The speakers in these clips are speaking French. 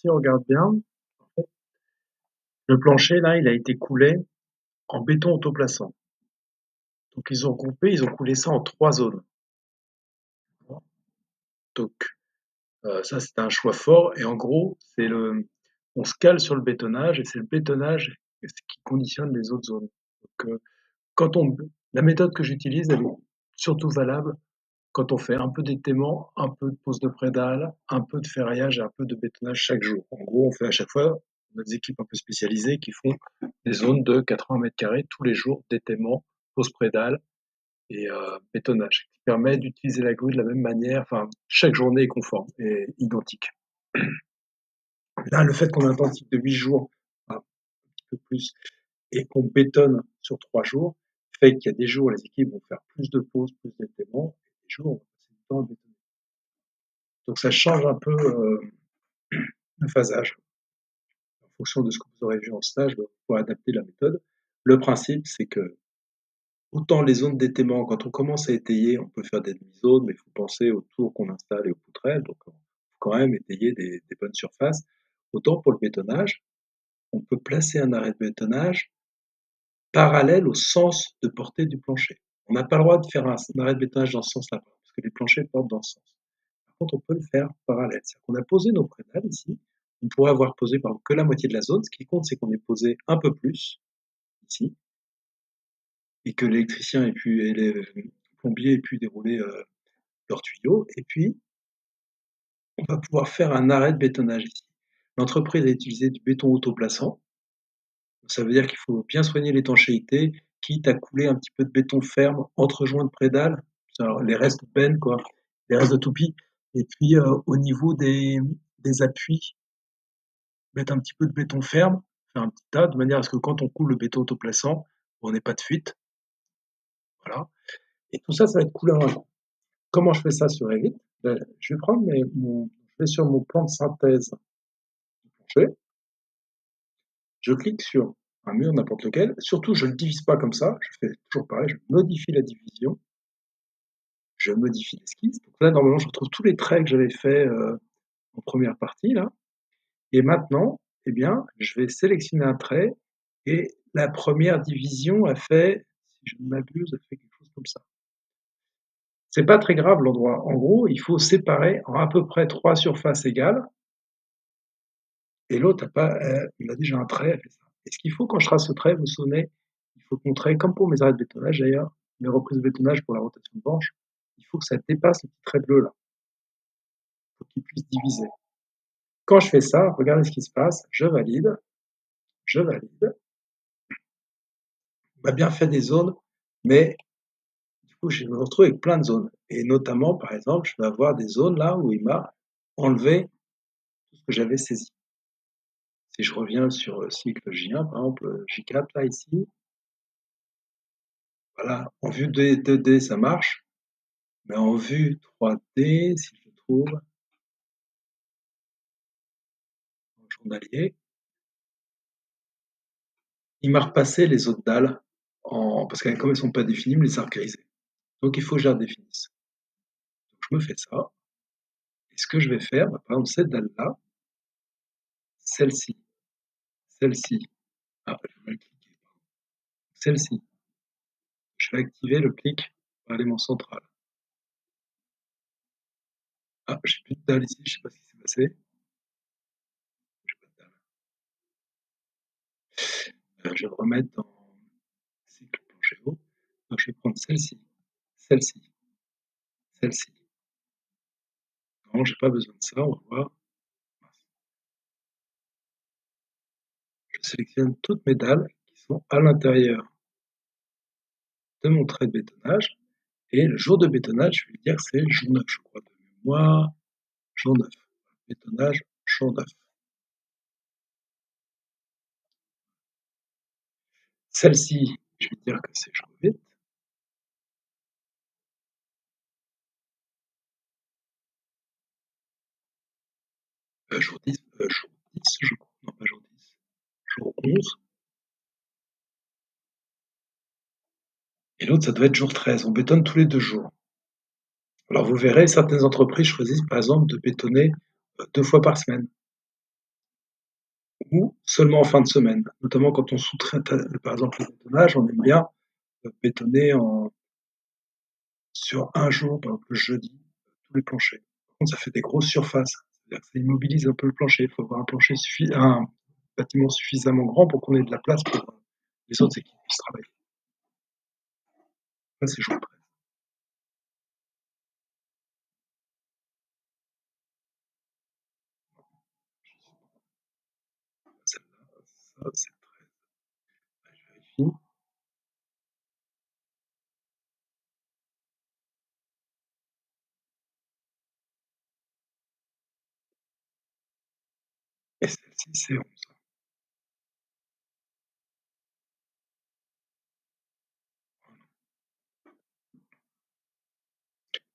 si on regarde bien, le plancher là, il a été coulé en béton autoplaçant. Donc ils ont coulé ça en 3 zones. Donc ça c'était un choix fort et en gros, on se cale sur le bétonnage et c'est le bétonnage qui conditionne les autres zones. Donc quand on la méthode que j'utilise, elle est surtout valable quand on fait un peu d'étaiement, un peu de pose de prédale, un peu de ferraillage et un peu de bétonnage chaque jour. En gros, on fait à chaque fois, on a des équipes un peu spécialisées qui font des zones de 80 mètres carrés tous les jours d'étaiement, pose prédale et bétonnage, qui permet d'utiliser la grue de la même manière. Enfin, chaque journée est conforme et identique. Là, le fait qu'on a un temps type de 8 jours, un petit peu plus, et qu'on bétonne sur 3 jours, fait qu'il y a des jours où les équipes vont faire plus de pauses, plus d'étaiement, et des jours où on va passer du temps à bétonner. Donc ça change un peu le phasage. En fonction de ce que vous aurez vu en stage, vous pourrez adapter la méthode. Le principe, c'est que autant les zones d'étaiement, quand on commence à étayer, on peut faire des demi-zones, mais il faut penser aux tours qu'on installe et aux poutrelles, donc il faut quand même étayer des bonnes surfaces. Autant pour le bétonnage, on peut placer un arrêt de bétonnage parallèle au sens de portée du plancher. On n'a pas le droit de faire un arrêt de bétonnage dans ce sens-là, parce que les planchers portent dans ce sens. Par contre, on peut le faire parallèle. C'est-à-dire qu'on a posé nos prédales ici, on pourrait avoir posé par exemple que la moitié de la zone. Ce qui compte, c'est qu'on ait posé un peu plus ici, et que l'électricien et les plombiers aient pu dérouler leurs tuyaux. Et puis, on va pouvoir faire un arrêt de bétonnage ici. L'entreprise a utilisé du béton autoplaçant. Ça veut dire qu'il faut bien soigner l'étanchéité, quitte à couler un petit peu de béton ferme entre joints de prédale, alors les restes de benne, quoi, les restes de toupie. Et puis au niveau des appuis, mettre un petit peu de béton ferme, faire un petit tas, de manière à ce que quand on coule le béton autoplaçant, on n'ait pas de fuite. Voilà. Et tout ça, ça va être coulé en un coup. Comment je fais ça sur Revit? Je vais prendre je vais sur mon plan de synthèse du plancher, je clique sur un mur n'importe lequel, surtout je ne le divise pas comme ça, je fais toujours pareil, je modifie la division, je modifie l'esquisse. Donc là, normalement, je retrouve tous les traits que j'avais fait en première partie, là. Et maintenant, eh bien, je vais sélectionner un trait et la première division a fait, si je ne m'abuse, a fait quelque chose comme ça. C'est pas très grave l'endroit. En gros, il faut séparer en à peu près 3 surfaces égales et l'autre a pas, il a déjà un trait, elle fait ça. Et ce qu'il faut quand je trace ce trait, vous vous souvenez, il faut que mon trait, comme pour mes arrêts de bétonnage d'ailleurs, mes reprises de bétonnage pour la rotation de branche, il faut que ça dépasse le petit trait bleu là, pour qu'il puisse diviser. Quand je fais ça, regardez ce qui se passe, je valide. On m'a bien fait des zones, mais du coup, je me retrouve avec plein de zones. Et notamment, par exemple, je vais avoir des zones là où il m'a enlevé tout ce que j'avais saisi. Si je reviens sur cycle J1, par exemple, J4 là, ici, voilà, en vue 2D, ça marche, mais en vue 3D, si je trouve, en journalier, il m'a repassé les autres dalles, parce que comme elles ne sont pas définies, il me les a regrisées. Donc il faut que je les redéfinisse. Donc je me fais ça, et ce que je vais faire, par exemple, cette dalle-là, celle-ci, celle-ci, ah, je vais mal cliquer, celle-ci, je vais activer le clic par l'élément central. Ah, j'ai plus de dalle ici, je sais pas ce qui s'est passé. J'ai pas de dalle. Je vais le remettre dans cycle plancher haut. Donc je vais prendre celle-ci, celle-ci, celle-ci. Non, j'ai pas besoin de ça, on va voir. Je sélectionne toutes mes dalles qui sont à l'intérieur de mon trait de bétonnage. Et le jour de bétonnage, je vais dire que c'est jour 9, je crois, de mémoire. Jour 9. Bétonnage, jour 9. Celle-ci, je vais dire que c'est jour 8. Jour 10, jour 10, je crois. Non, pas jour 10. Jour 11. Et l'autre, ça doit être jour 13. On bétonne tous les 2 jours. Alors vous verrez, certaines entreprises choisissent par exemple de bétonner 2 fois par semaine. ou seulement en fin de semaine, notamment quand on sous-traite, par exemple, le bétonnage, on aime bien bétonner sur un jour, par exemple le jeudi, tous les planchers. Par contre, ça fait des grosses surfaces, c'est-à-dire que ça immobilise un peu le plancher. Il faut avoir un bâtiment suffisamment grand pour qu'on ait de la place pour les autres équipes qui travaillent. Là, c'est jour 13. Celle-là, ça, c'est 13. Je vérifie. Et celle-ci, c'est 11.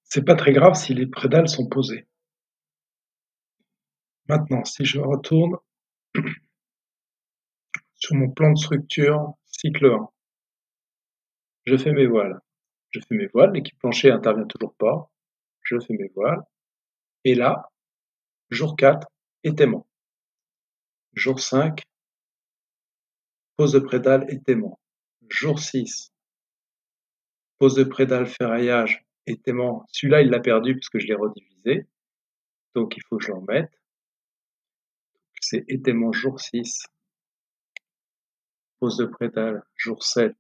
C'est pas très grave si les prédales sont posées. Maintenant, si je retourne sur mon plan de structure, cycle 1, je fais mes voiles. Je fais mes voiles, l'équipe plancher intervient toujours pas. Je fais mes voiles. Et là, jour 4, étaiement. Jour 5, pose de prédale, étaiement. Jour 6, pose de prédale, ferraillage, étaiement. Celui-là, il l'a perdu parce que je l'ai redivisé. Donc, il faut que je le remette. C'est étaiement jour 6, pose de prédale, jour 7,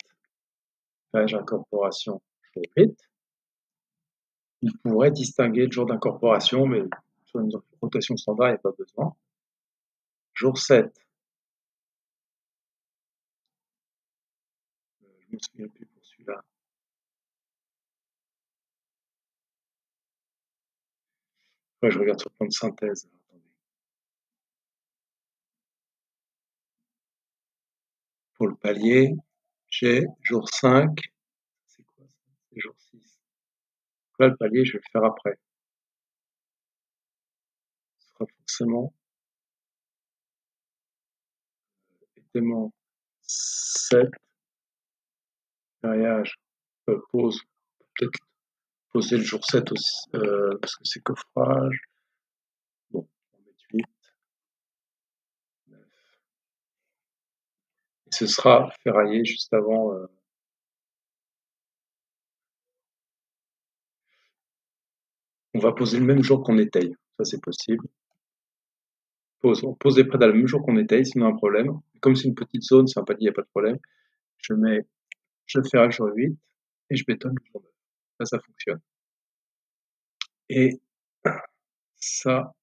ferraillage, incorporation, jour 8. Il pourrait distinguer le jour d'incorporation, mais sur une rotation standard, il n'y a pas besoin. Jour 7, je me souviens plus pour celui-là. Ouais, je regarde sur le plan de synthèse. Attendez. Pour le palier, j'ai jour 5. C'est quoi ça? C'est jour 6. Là, le palier, je vais le faire après. Ce sera forcément étaiement 7, mariage, pause. Peut-être poser le jour 7 aussi, parce que c'est coffrage. Bon, on met 8. Et ce sera ferraillé juste avant. On va poser le même jour qu'on étaye. Ça, c'est possible. On pose des prédales le même jour qu'on étaye, sinon un problème. Comme c'est une petite zone, c'est un palier, il n'y a pas de problème. Je fais un jour 8 et je bétonne le jour 9. Ça fonctionne. Et ça,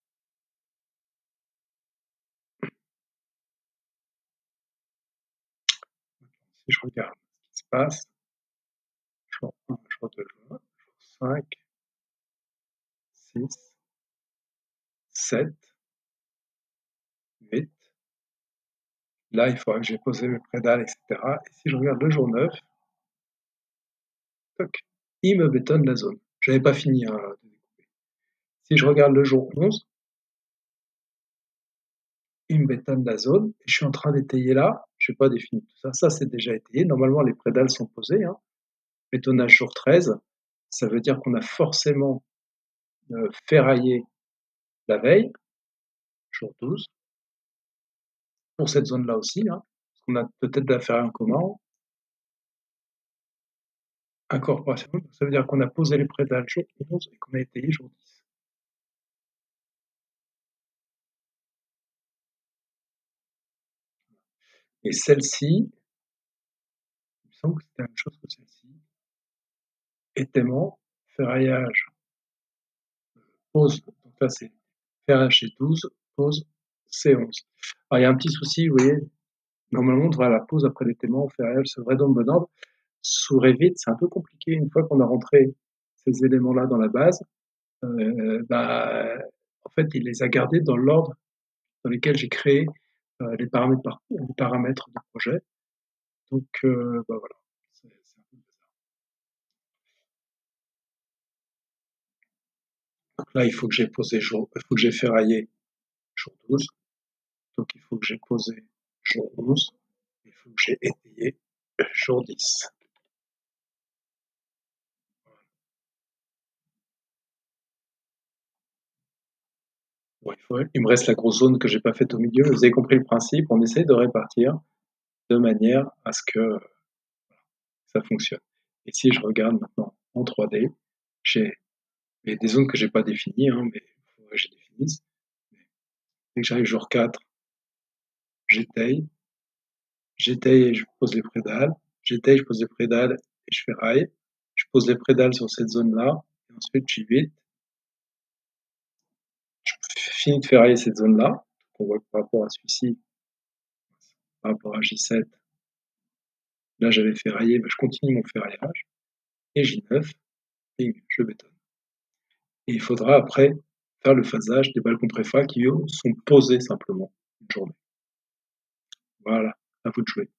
si je regarde ce qui se passe, jour 1, jour 2, jour 5, 6, 7, 8. Là, il faudra que j'ai posé mes prédales, etc. Et si je regarde le jour 9, toc, il me bétonne la zone. Je n'avais pas fini de découper. Si je regarde le jour 11, il me bétonne la zone et je suis en train d'étayer là. Je n'ai pas défini tout ça. Ça, c'est déjà étayé. Normalement, les prédales sont posées. Hein. Bétonnage jour 13, ça veut dire qu'on a forcément ferraillé la veille, jour 12, pour cette zone-là aussi. Hein, parce qu'on a peut-être de la ferraille en commun. Incorporation, ça veut dire qu'on a posé les prédales jour 11 et qu'on a étayé jour 10. Et celle-ci, il me semble que c'était la même chose que celle-ci. Étaiement, ferraillage, pause. Donc là, c'est ferraillage c'est 12, pause c'est 11. Alors, il y a un petit souci, vous voyez, normalement, on devrait à la pause après l'étaiement, ferraillage, c'est vrai dans le bon ordre. Sous Revit, c'est un peu compliqué une fois qu'on a rentré ces éléments-là dans la base. En fait, il les a gardés dans l'ordre dans lequel j'ai créé les paramètres du projet. Donc, voilà. C'est un peu bizarre. Donc là, il faut que j'ai posé il faut que j'ai ferraillé jour 12. Donc, il faut que j'ai posé jour 11. Il faut que j'ai étayé jour 10. Bon, il me reste la grosse zone que j'ai pas faite au milieu. Vous avez compris le principe, on essaie de répartir de manière à ce que ça fonctionne. Et si je regarde maintenant en 3D, j'ai des zones que j'ai pas définies, hein, mais il faudrait que je les définisse. Dès que j'arrive jour 4, j'étaye, j'étaye et je pose les prédales, j'étaye, je pose les prédales et je ferraille, je pose les prédales sur cette zone-là, et ensuite j'évite, je finis de ferrailler cette zone-là, on voit que par rapport à celui-ci, par rapport à J7, là j'avais ferraillé, je continue mon ferraillage, et J9, et je bétonne. Et il faudra après faire le phasage des balcons préfa qui eux sont posés simplement une journée. Voilà, à vous de jouer.